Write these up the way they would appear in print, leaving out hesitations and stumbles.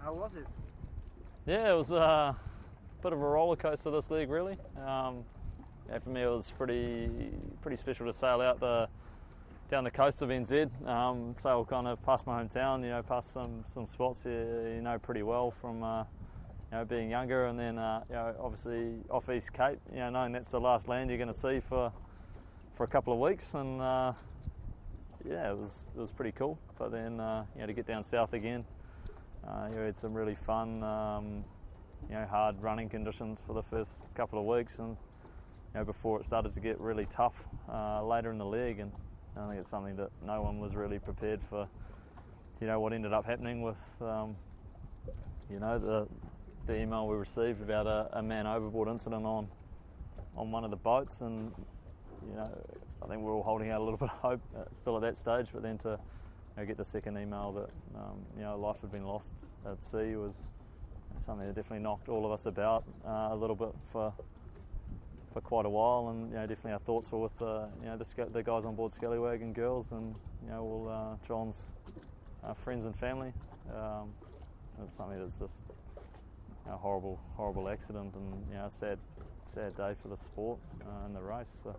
How was it? Yeah, it was a bit of a roller coaster this league, really. Yeah, for me, it was pretty special to sail out down the coast of NZ. Sail kind of past my hometown, past some spots you know pretty well from being younger, and then obviously off East Cape, knowing that's the last land you're going to see for a couple of weeks, and yeah, it was pretty cool. But then to get down south again, you had some really fun, hard running conditions for the first couple of weeks, and before it started to get really tough later in the league. And I think it's something that no one was really prepared for. What ended up happening with the email we received about a man overboard incident on one of the boats, and I think we're all holding out a little bit of hope still at that stage. But then to get the second email that life had been lost at sea was something that definitely knocked all of us about a little bit for quite a while. And definitely our thoughts were with the guys on board Scallywag and girls, and all John's friends and family. It's something that's just a horrible accident, and a sad day for the sport and the race. So,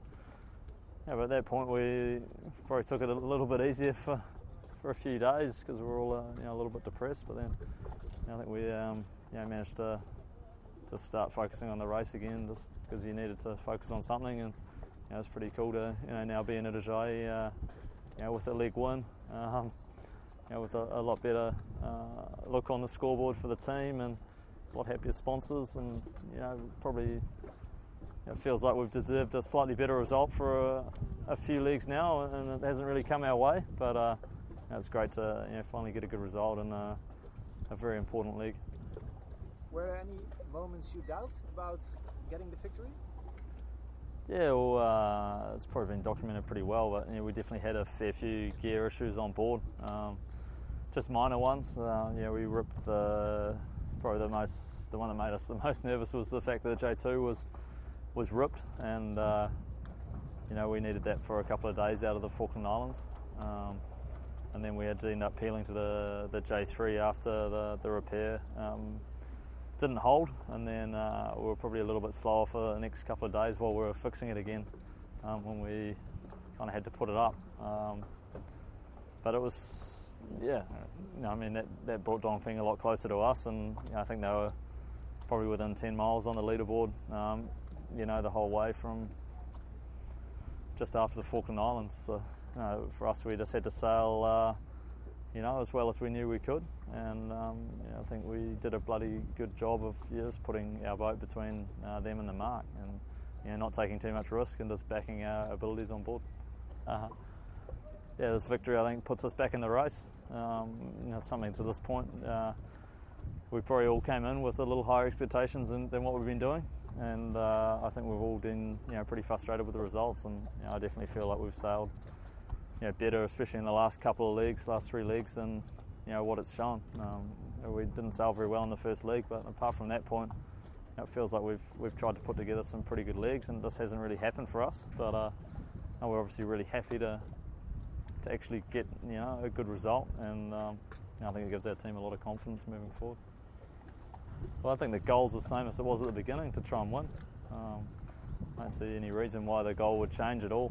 but at that point we probably took it a little bit easier for a few days because we were all a little bit depressed. But then I think we managed to start focusing on the race again, just because you needed to focus on something. And it's pretty cool to now be in Itajaí with a leg win, with a lot better look on the scoreboard for the team, and a lot happier sponsors, and probably it feels like we've deserved a slightly better result for a few leagues now, and it hasn't really come our way. But it's great to finally get a good result in a very important league. Were there any moments you doubt about getting the victory? Yeah, well, it's probably been documented pretty well, but we definitely had a fair few gear issues on board, just minor ones. We ripped probably the one that made us the most nervous was the fact that the J2 was ripped, and we needed that for a couple of days out of the Falkland Islands, and then we had to end up peeling to the J3 after the repair didn't hold, and then we were probably a little bit slower for the next couple of days while we were fixing it again, when we kind of had to put it up. But it was, that brought Dongfeng a lot closer to us, and I think they were probably within 10 miles on the leaderboard, the whole way from just after the Falkland Islands. So for us, we just had to sail as well as we knew we could, and I think we did a bloody good job of just putting our boat between them and the mark, and not taking too much risk, and just backing our abilities on board. This victory, I think, puts us back in the race. It's something to this point. We probably all came in with a little higher expectations than what we've been doing, and I think we've all been pretty frustrated with the results, and I definitely feel like we've sailed better, especially in the last last 3 leagues, than what it's shown. We didn't sail very well in the first league, but apart from that point, it feels like we've tried to put together some pretty good leagues, and this hasn't really happened for us. But we're obviously really happy to actually get a good result, and I think it gives our team a lot of confidence moving forward. Well, I think the goal's the same as it was at the beginning, to try and win. I don't see any reason why the goal would change at all.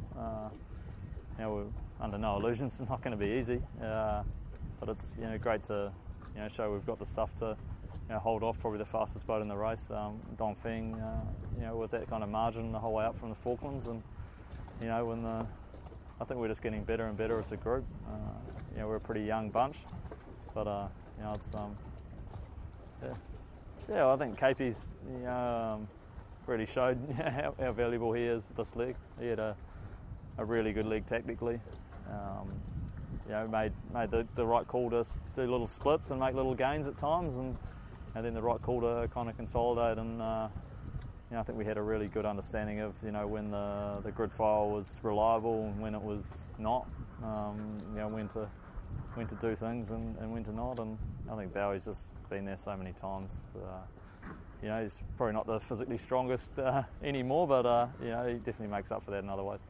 We're under no illusions it's not going to be easy, but it's great to show we've got the stuff to hold off probably the fastest boat in the race, Dongfeng, with that kind of margin the whole way up from the Falklands. And I think we're just getting better and better as a group. We're a pretty young bunch, but it's I think Capey's really showed how valuable he is this league. He had a really good league tactically. Made the right call to do little splits and make little gains at times, and then the right call to kind of consolidate. And I think we had a really good understanding of when the grid file was reliable and when it was not. When to do things and when to not. And I think Bowie's just been there so many times. He's probably not the physically strongest anymore, but he definitely makes up for that in other ways.